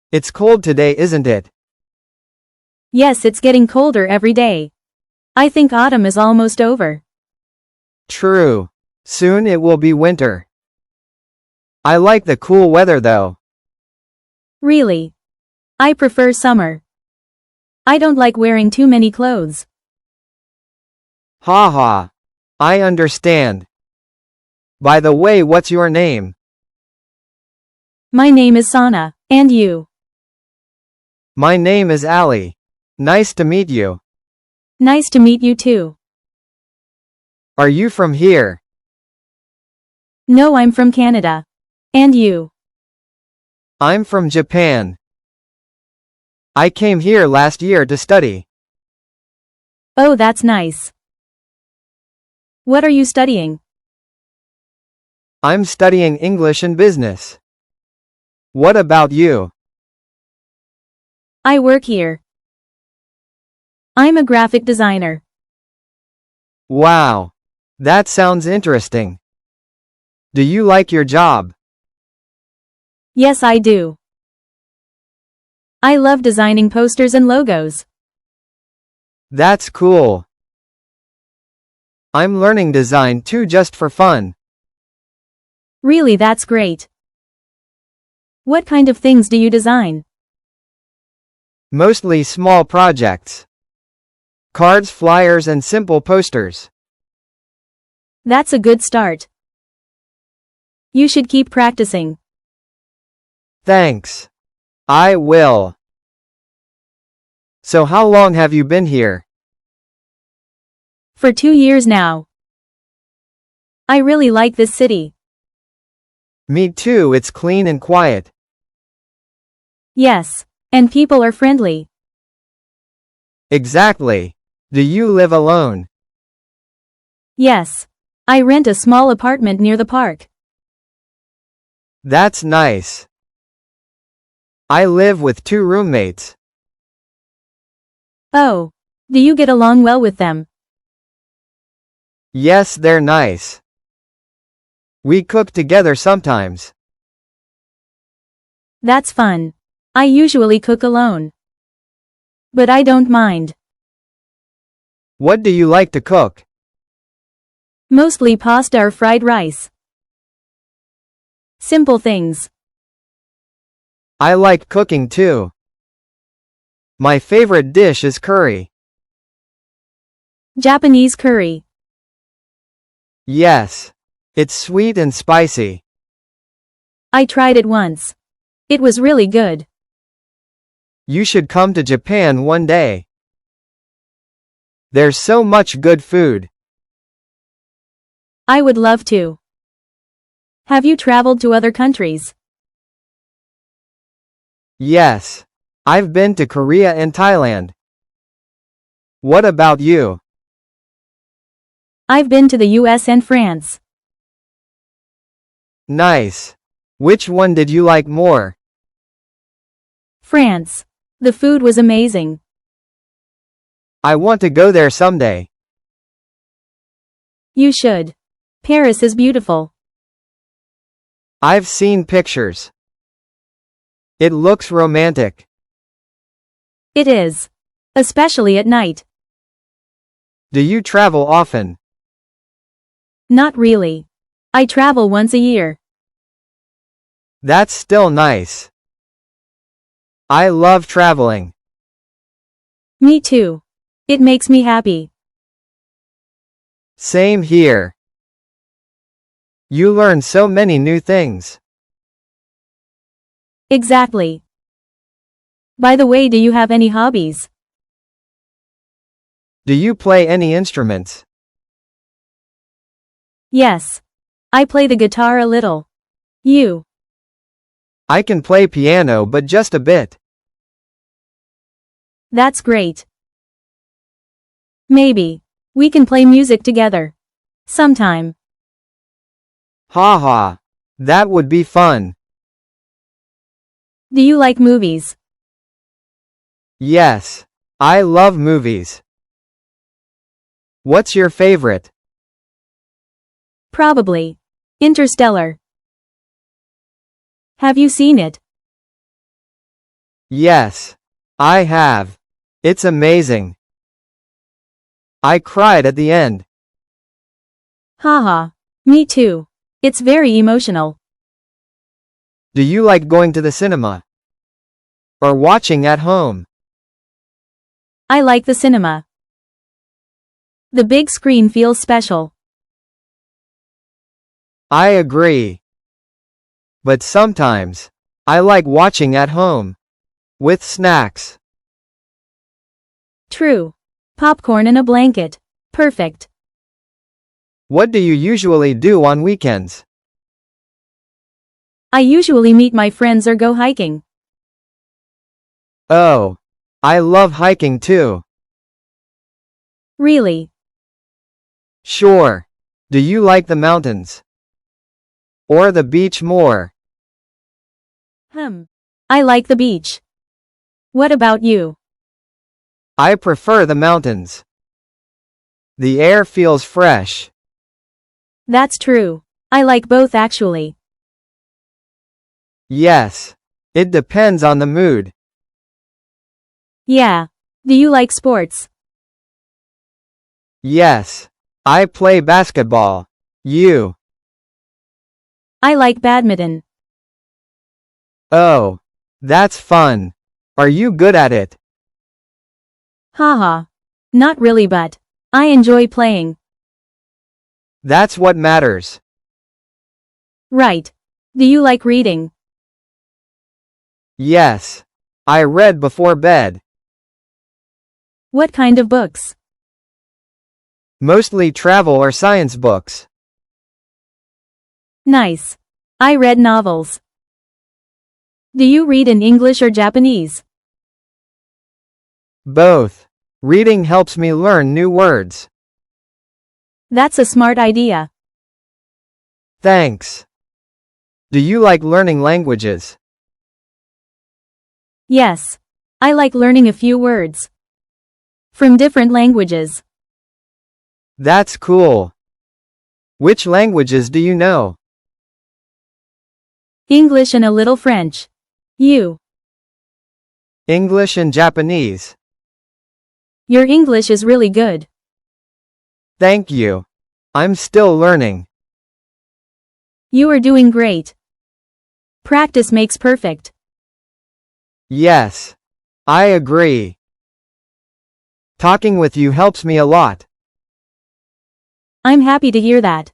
It's cold today, isn't it? Yes, it's getting colder every day. I think autumn is almost over. True. Soon it will be winter. I like the cool weather though. Really? I prefer summer. I don't like wearing too many clothes. Haha. I understand. By the way, what's your name? My name is Sana, and you? My name is Ali. Nice to meet you. Nice to meet you too. Are you from here? No, I'm from Canada. And you? I'm from Japan. I came here last year to study. Oh, that's nice. What are you studying? I'm studying English and business. What about you? I work here. I'm a graphic designer. Wow. That sounds interesting. Do you like your job? Yes, I do. I love designing posters and logos. That's cool. I'm learning design too, just for fun. Really, that's great. What kind of things do you design? Mostly small projects. Cards, flyers, and simple posters. That's a good start. You should keep practicing. Thanks. I will. So how long have you been here? For 2 years now. I really like this city. Me too, it's clean and quiet. Yes. And people are friendly. Exactly. Do you live alone? Yes. I rent a small apartment near the park. That's nice. I live with 2 roommates. Oh. Do you get along well with them? Yes, they're nice. We cook together sometimes. That's fun. I usually cook alone. But I don't mind. What do you like to cook? Mostly pasta or fried rice. Simple things. I like cooking too. My favorite dish is curry. Japanese curry. Yes. It's sweet and spicy. I tried it once. It was really good. You should come to Japan one day. There's so much good food. I would love to. Have you traveled to other countries? Yes. I've been to Korea and Thailand. What about you? I've been to the US and France. Nice. Which one did you like more? France. The food was amazing. I want to go there someday. You should. Paris is beautiful. I've seen pictures. It looks romantic. It is. Especially at night. Do you travel often? Not really. I travel once a year. That's still nice. I love traveling. Me too. It makes me happy. Same here. You learn so many new things. Exactly. By the way, do you have any hobbies? Do you play any instruments? Yes. I play the guitar a little. You? I can play piano, but just a bit. That's great. Maybe we can play music together. Sometime. Haha. That would be fun. Do you like movies? Yes. I love movies. What's your favorite? Probably Interstellar. Have you seen it? Yes. I have. It's amazing. I cried at the end. Haha. Me too. It's very emotional. Do you like going to the cinema? Or watching at home? I like the cinema. The big screen feels special. I agree. But sometimes, I like watching at home. With snacks. True. Popcorn and a blanket. Perfect. What do you usually do on weekends? I usually meet my friends or go hiking. Oh. I love hiking too. Really? Sure. Do you like the mountains? Or the beach more? I like the beach. What about you? I prefer the mountains. The air feels fresh. That's true. I like both actually. Yes. It depends on the mood. Yeah. Do you like sports? Yes. I play basketball. You? I like badminton. Oh. That's fun. Are you good at it? Haha. Not really, but I enjoy playing. That's what matters. Right. Do you like reading? Yes. I read before bed. What kind of books? Mostly travel or science books. Nice. I read novels. Do you read in English or Japanese? Both. Reading helps me learn new words. That's a smart idea. Thanks. Do you like learning languages? Yes. I like learning a few words from different languages. That's cool. Which languages do you know? English and a little French. You. English and Japanese. Your English is really good. Thank you. I'm still learning. You are doing great. Practice makes perfect. Yes. I agree. Talking with you helps me a lot. I'm happy to hear that.